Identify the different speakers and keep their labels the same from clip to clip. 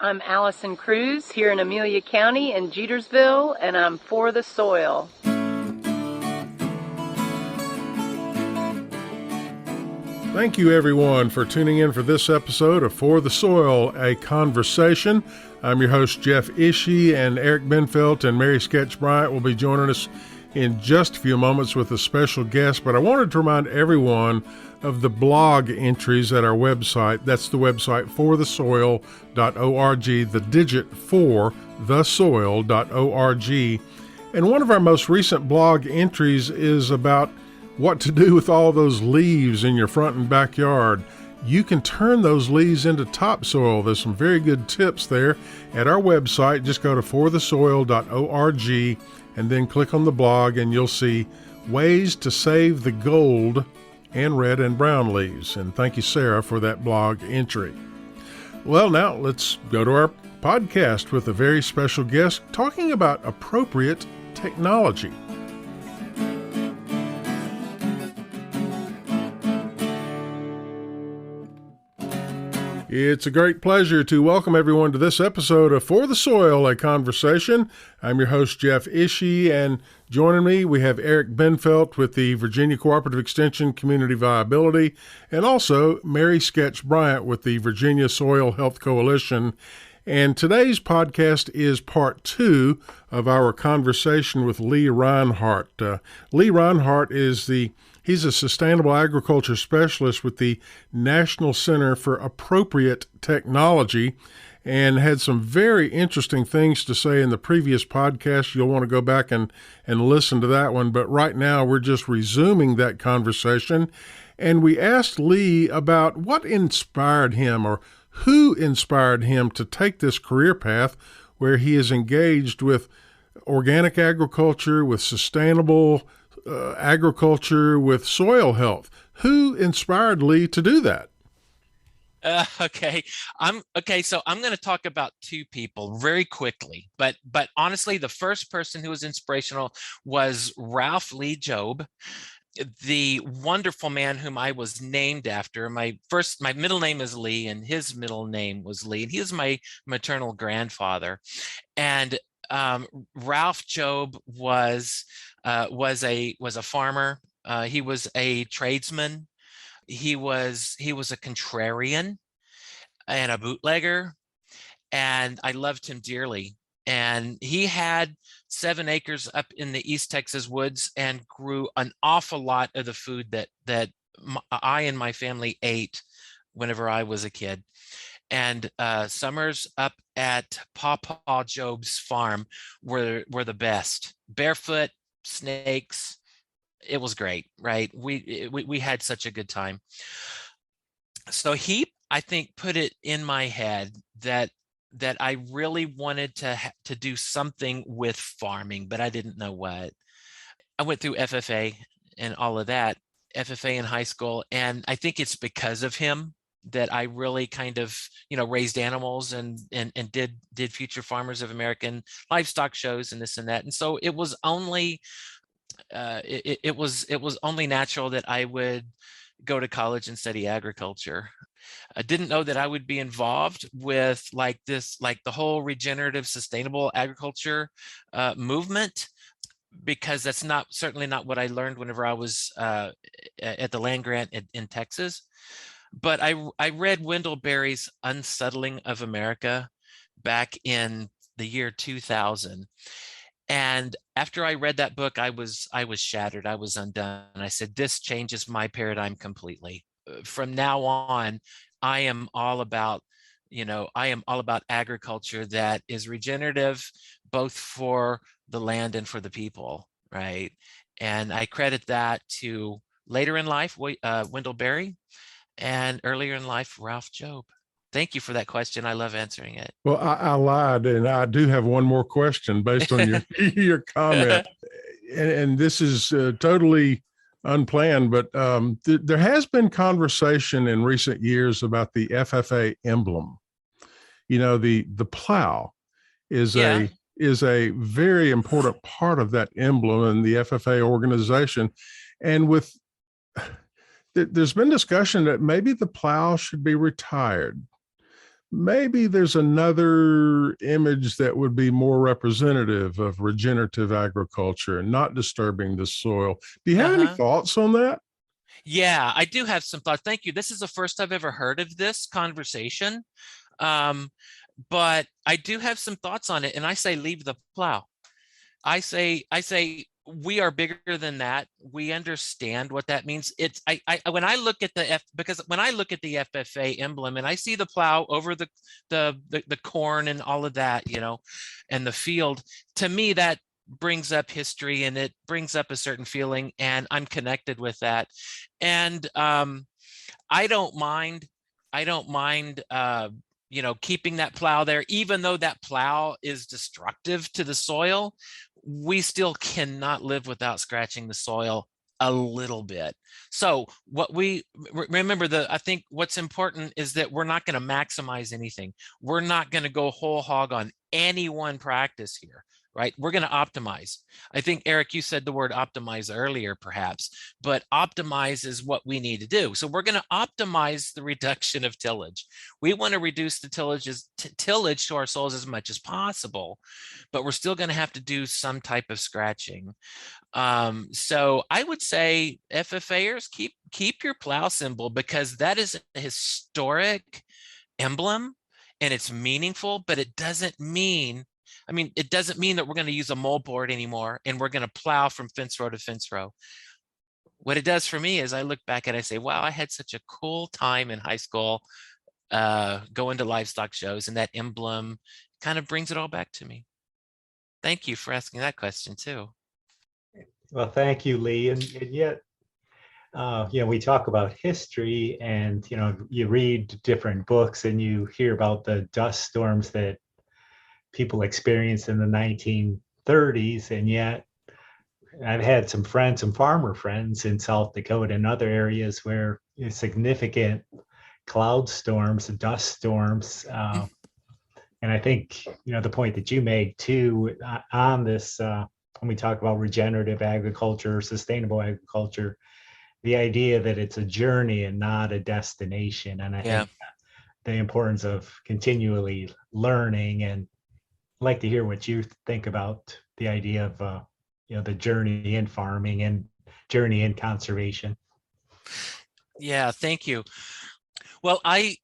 Speaker 1: I'm Allison Cruz here in Amelia County in Jetersville, and I'm for the soil.
Speaker 2: Thank you, everyone, for tuning in for this episode of For the Soil, a Conversation. I'm your host, Jeff Ishii, and Eric Benfelt and Mary Sketch Bryant will be joining us in just a few moments with a special guest. But I wanted to remind everyone of the blog entries at our website. That's the website forthesoil.org, the digit 4, thesoil.org. And one of our most recent blog entries is about what to do with all those leaves in your front and backyard. You can turn those leaves into topsoil. There's some very good tips there at our website. Just go to forthesoil.org and then click on the blog, and you'll see ways to save the gold and red and brown leaves. And thank you, Sarah, for that blog entry. Well, now let's go to our podcast with a very special guest talking about appropriate technology. It's a great pleasure to welcome everyone to this episode of For the Soil, a Conversation. I'm your host, Jeff Ishii, and joining me, we have Eric Benfelt with the Virginia Cooperative Extension Community Viability, and also Mary Sketch Bryant with the Virginia Soil Health Coalition. And today's podcast is part 2 of our conversation with Lee Rinehart. Lee Rinehart He's a sustainable agriculture specialist with the National Center for Appropriate Technology and had some very interesting things to say in the previous podcast. You'll want to go back and listen to that one. But right now, we're just resuming that conversation. And we asked Lee about what inspired him or who inspired him to take this career path where he is engaged with organic agriculture, with sustainable agriculture, with soil health. Who inspired Lee to do that?
Speaker 3: So I'm going to talk about two people very quickly, but honestly, the first person who was inspirational was Ralph Lee Job, the wonderful man whom I was named after. My middle name is Lee, and his middle name was Lee, and he is my maternal grandfather. And Ralph Job was a farmer. He was a tradesman. He was a contrarian and a bootlegger, and I loved him dearly. And he had 7 acres up in the East Texas woods and grew an awful lot of the food that I and my family ate whenever I was a kid. And summers up at Pawpaw Job's farm were the best. Barefoot, snakes, it was great, right? We had such a good time. So he, I think, put it in my head that I really wanted to do something with farming, but I didn't know what. I went through FFA and all of that, FFA in high school, and I think it's because of him that I really kind of, raised animals and did Future Farmers of American livestock shows and this and that. And so it was only it was only natural that I would go to college and study agriculture. I didn't know that I would be involved with the whole regenerative, sustainable agriculture movement, because that's certainly not what I learned whenever I was at the land grant in Texas. But I read Wendell Berry's Unsettling of America back in the year 2000. And after I read that book, I was shattered. I was undone. I said, this changes my paradigm completely. From now on, I am all about agriculture that is regenerative, both for the land and for the people, right? And I credit that to later in life, Wendell Berry, and earlier in life, Ralph Job. Thank you for that question. I love answering it.
Speaker 2: Well, I lied, and I do have one more question based on your comment. And this is totally unplanned, but there has been conversation in recent years about the FFA emblem. The plow is a very important part of that emblem in the FFA organization. And there's been discussion that maybe the plow should be retired. maybe there's another image that would be more representative of regenerative agriculture and not disturbing the soil. Do you have any
Speaker 3: Uh-huh.
Speaker 2: thoughts on that?
Speaker 3: Yeah, I do have some thoughts. Thank you. This is the first I've ever heard of this conversation. Um, but I do have some thoughts on it. And I say, leave the plow. I say we are bigger than that. We understand what that means. It's I when I look at because when I look at the FFA emblem and I see the plow over the corn and all of that, and the field, to me that brings up history and it brings up a certain feeling, and I'm connected with that. And I don't mind. I don't mind. Keeping that plow there, even though that plow is destructive to the soil. We still cannot live without scratching the soil a little bit. So what we remember, I think what's important is that we're not going to maximize anything. We're not going to go whole hog on any one practice here, right? We're going to optimize. I think, Eric, you said the word optimize earlier, perhaps, but optimize is what we need to do. So we're going to optimize the reduction of tillage. We want to reduce the tillage to our soils as much as possible, but we're still going to have to do some type of scratching. So I would say FFAers, keep your plow symbol, because that is a historic emblem and it's meaningful, but it doesn't mean that we're going to use a moldboard anymore and we're going to plow from fence row to fence row. What it does for me is I look back and I say, wow, I had such a cool time in high school, going to livestock shows, and that emblem kind of brings it all back to me. Thank you for asking that question too.
Speaker 4: Well, thank you, Lee. And yet, we talk about history, and you read different books and you hear about the dust storms that people experienced in the 1930s, and yet I've had some farmer friends in South Dakota and other areas where significant cloud storms, dust storms, and I think the point that you made too on this, when we talk about regenerative agriculture, sustainable agriculture, the idea that it's a journey and not a destination. And I think the importance of continually learning, and I'd like to hear what you think about the idea of the journey in farming and journey in conservation.
Speaker 3: Yeah, thank you. Well, I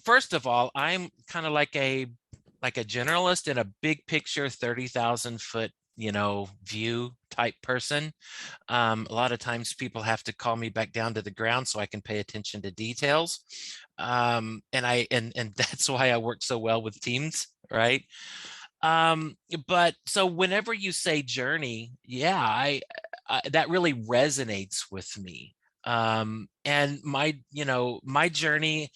Speaker 3: first of all, I'm kind of like a generalist in a big picture, 30,000 foot view type person. A lot of times people have to call me back down to the ground so I can pay attention to details. And that's why I work so well with teams, right? But so whenever you say journey, I that really resonates with me. And my journey,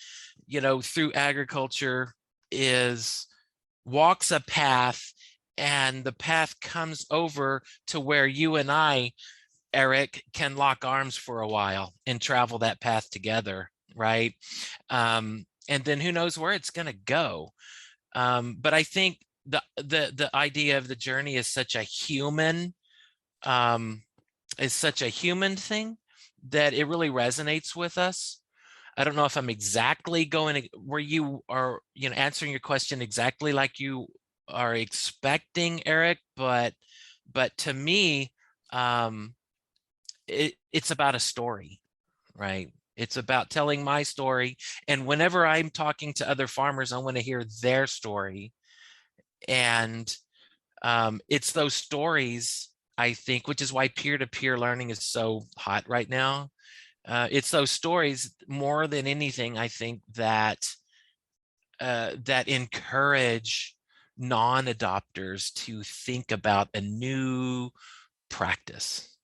Speaker 3: through agriculture walks a path, and the path comes over to where you and I, Eric, can lock arms for a while and travel that path together, right? And then who knows where it's going to go. But I think the idea of the journey is such a human thing that it really resonates with us. I don't know if I'm exactly going where you are, answering your question exactly like you are expecting, Eric, but to me, it's about a story, right? It's about telling my story. And whenever I'm talking to other farmers, I want to hear their story. And it's those stories, I think, which is why peer-to-peer learning is so hot right now. It's those stories more than anything, I think, that encourage non-adopters to think about a new practice.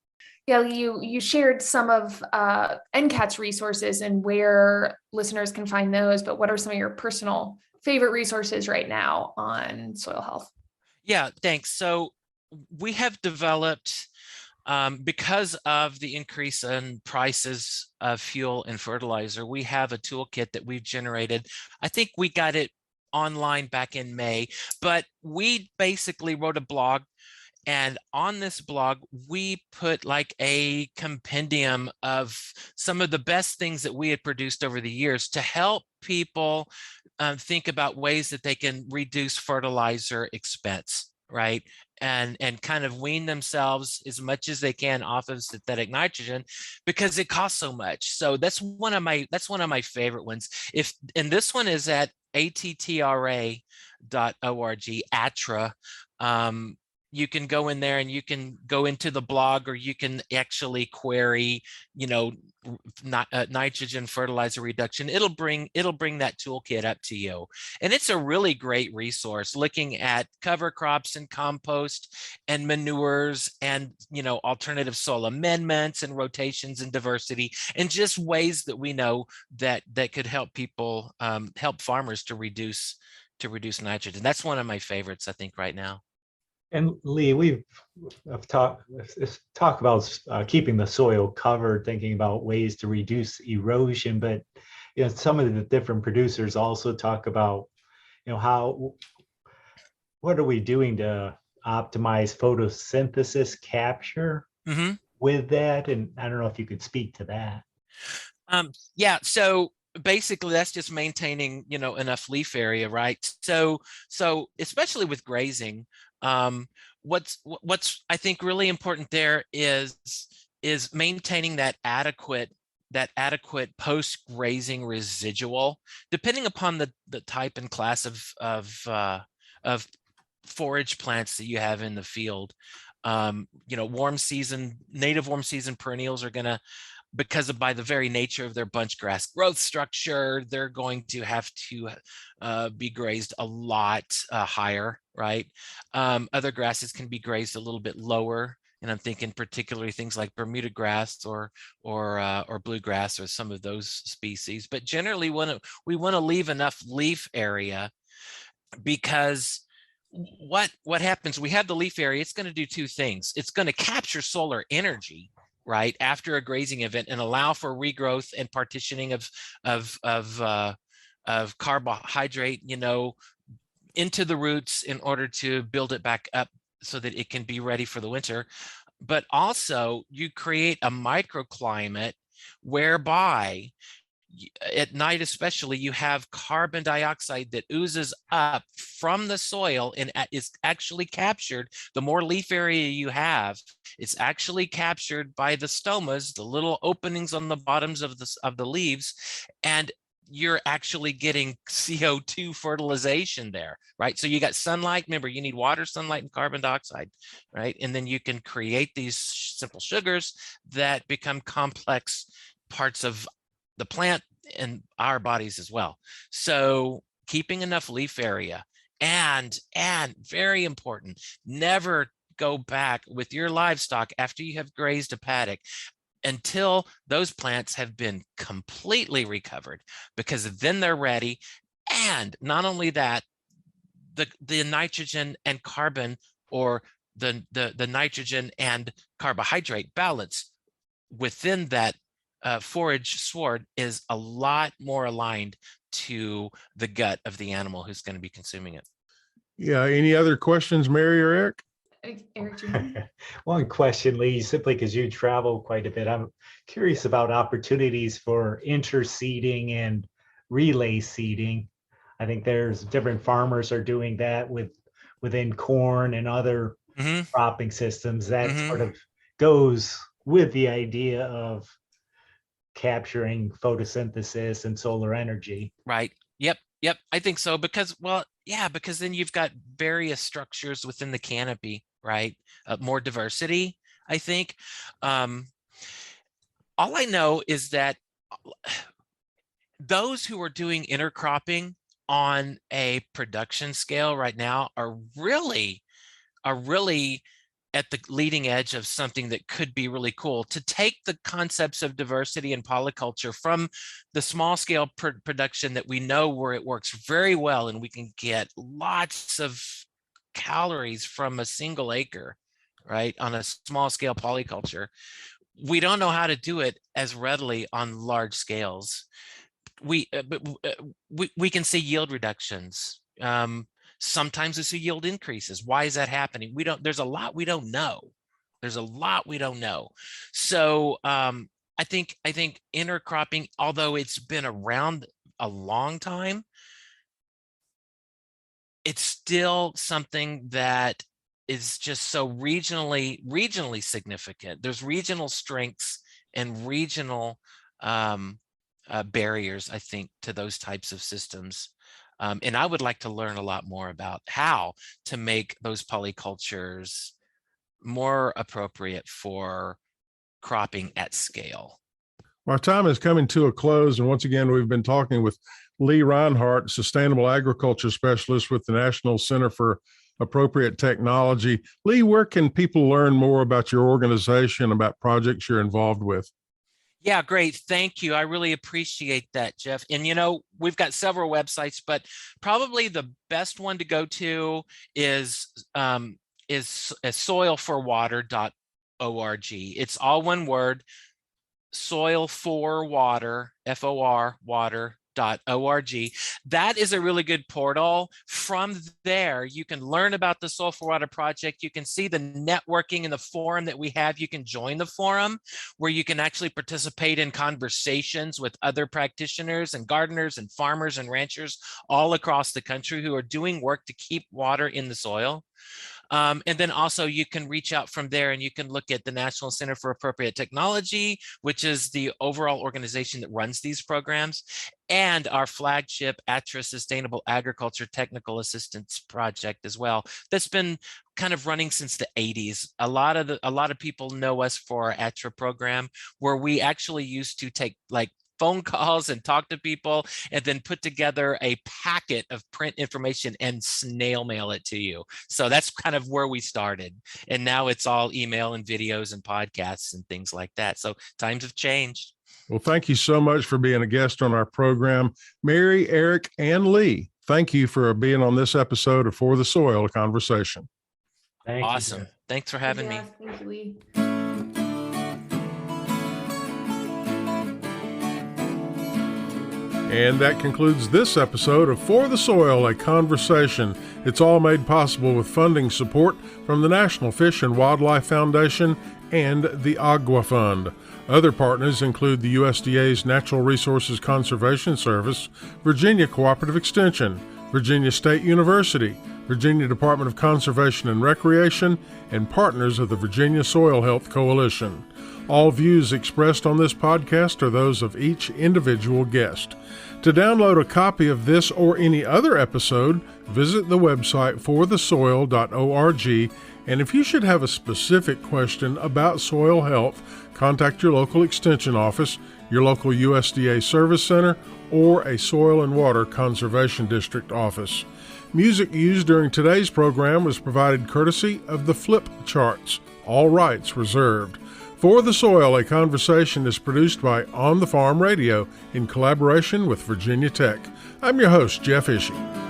Speaker 5: Yeah, you shared some of NCAT's resources and where listeners can find those, but what are some of your personal favorite resources right now on soil health?
Speaker 3: Yeah, thanks. So we have developed, because of the increase in prices of fuel and fertilizer, we have a toolkit that we've generated. I think we got it online back in May, but we basically wrote a blog And on this blog, we put like a compendium of some of the best things that we had produced over the years to help people think about ways that they can reduce fertilizer expense, right? And kind of wean themselves as much as they can off of synthetic nitrogen because it costs so much. So that's one of my favorite ones. And this one is at attra.org, ATRA. You can go in there and you can go into the blog, or you can actually query, nitrogen fertilizer reduction. It'll bring that toolkit up to you. And it's a really great resource looking at cover crops and compost and manures and, alternative soil amendments and rotations and diversity, and just ways that we know that could help people, help farmers to reduce nitrogen. That's one of my favorites, I think, right now.
Speaker 4: And Lee, we've talked about keeping the soil covered, thinking about ways to reduce erosion, but some of the different producers also talk about what are we doing to optimize photosynthesis capture with that? And I don't know if you could speak to that.
Speaker 3: Yeah, so basically that's just maintaining enough leaf area, right? So especially with grazing, what's I think really important there is maintaining that adequate post-grazing residual, depending upon the type and class of forage plants that you have in the field. Native warm season perennials are gonna, because by the very nature of their bunch grass growth structure, they're going to have to be grazed a lot higher, right? Other grasses can be grazed a little bit lower, and I'm thinking particularly things like Bermuda grass or bluegrass or some of those species. But generally, we want to leave enough leaf area, because what happens? We have the leaf area. It's going to do two things. It's going to capture solar energy, right, after a grazing event, and allow for regrowth and partitioning of carbohydrate, into the roots in order to build it back up so that it can be ready for the winter. But also you create a microclimate whereby at night especially you have carbon dioxide that oozes up from the soil and is actually captured. The more leaf area you have, it's actually captured by the stomas, the little openings on the bottoms of the leaves, and you're actually getting CO2 fertilization there, right? So you got sunlight. Remember, you need water, sunlight, and carbon dioxide, right? And then you can create these simple sugars that become complex parts of the plant and our bodies as well. So keeping enough leaf area, and very important, never go back with your livestock after you have grazed a paddock until those plants have been completely recovered, because then they're ready. And not only that, the nitrogen and carbon, or the nitrogen and carbohydrate balance within that forage sward is a lot more aligned to the gut of the animal who's going to be consuming it.
Speaker 2: Yeah. Any other questions, Mary or Eric?
Speaker 5: Eric,
Speaker 4: one question, Lee, simply because you travel quite a bit. I'm curious about opportunities for interseeding and relay seeding. I think there's different farmers are doing that within corn and other cropping systems. That sort of goes with the idea of capturing photosynthesis and solar energy.
Speaker 3: Right. Yep. I think so, because then you've got various structures within the canopy, right? More diversity, I think. All I know is that those who are doing intercropping on a production scale right now are really at the leading edge of something that could be really cool, to take the concepts of diversity and polyculture from the small scale production that we know where it works very well, and we can get lots of calories from a single acre, right, on a small scale polyculture. We don't know how to do it as readily on large scales. We can see yield reductions. Sometimes we see yield increases. Why is that happening? There's a lot we don't know. So I think intercropping, although it's been around a long time, it's still something that is just so regionally significant. There's regional strengths and regional barriers, I think, to those types of systems. And I would like to learn a lot more about how to make those polycultures more appropriate for cropping at scale.
Speaker 2: Our time is coming to a close. And once again, we've been talking with Lee Rinehart, Sustainable Agriculture Specialist with the National Center for Appropriate Technology. Lee, where can people learn more about your organization, about projects you're involved with?
Speaker 3: Yeah, great. Thank you. I really appreciate that, Jeff. And, we've got several websites, but probably the best one to go to is soilforwater.org. It's all one word, soilforwater, F-O-R, water.org. That is a really good portal. From there, you can learn about the Soil for Water project. You can see the networking in the forum that we have. You can join the forum where you can actually participate in conversations with other practitioners and gardeners and farmers and ranchers all across the country who are doing work to keep water in the soil. And then also you can reach out from there and you can look at the National Center for Appropriate Technology, which is the overall organization that runs these programs, and our flagship ATTRA Sustainable Agriculture Technical Assistance Project as well. That's been kind of running since the 80s. A lot of people know us for our ATTRA program, where we actually used to take phone calls and talk to people and then put together a packet of print information and snail mail it to you. So that's kind of where we started. And now it's all email and videos and podcasts and things like that. So times have changed.
Speaker 2: Well, thank you so much for being a guest on our program. Mary, Eric, and Lee, thank you for being on this episode of For the Soil Conversation.
Speaker 3: Awesome. Thanks for having me.
Speaker 5: Thank you, Lee.
Speaker 2: And that concludes this episode of For the Soil, a Conversation. It's all made possible with funding support from the National Fish and Wildlife Foundation and the Agua Fund. Other partners include the USDA's Natural Resources Conservation Service, Virginia Cooperative Extension, Virginia State University, Virginia Department of Conservation and Recreation, and partners of the Virginia Soil Health Coalition. All views expressed on this podcast are those of each individual guest. To download a copy of this or any other episode, visit the website forthesoil.org. And if you should have a specific question about soil health, contact your local extension office, your local USDA service center, or a Soil and Water Conservation District office. Music used during today's program was provided courtesy of the Flip Charts. All rights reserved. For the Soil, a Conversation is produced by On the Farm Radio in collaboration with Virginia Tech. I'm your host, Jeff Ishii.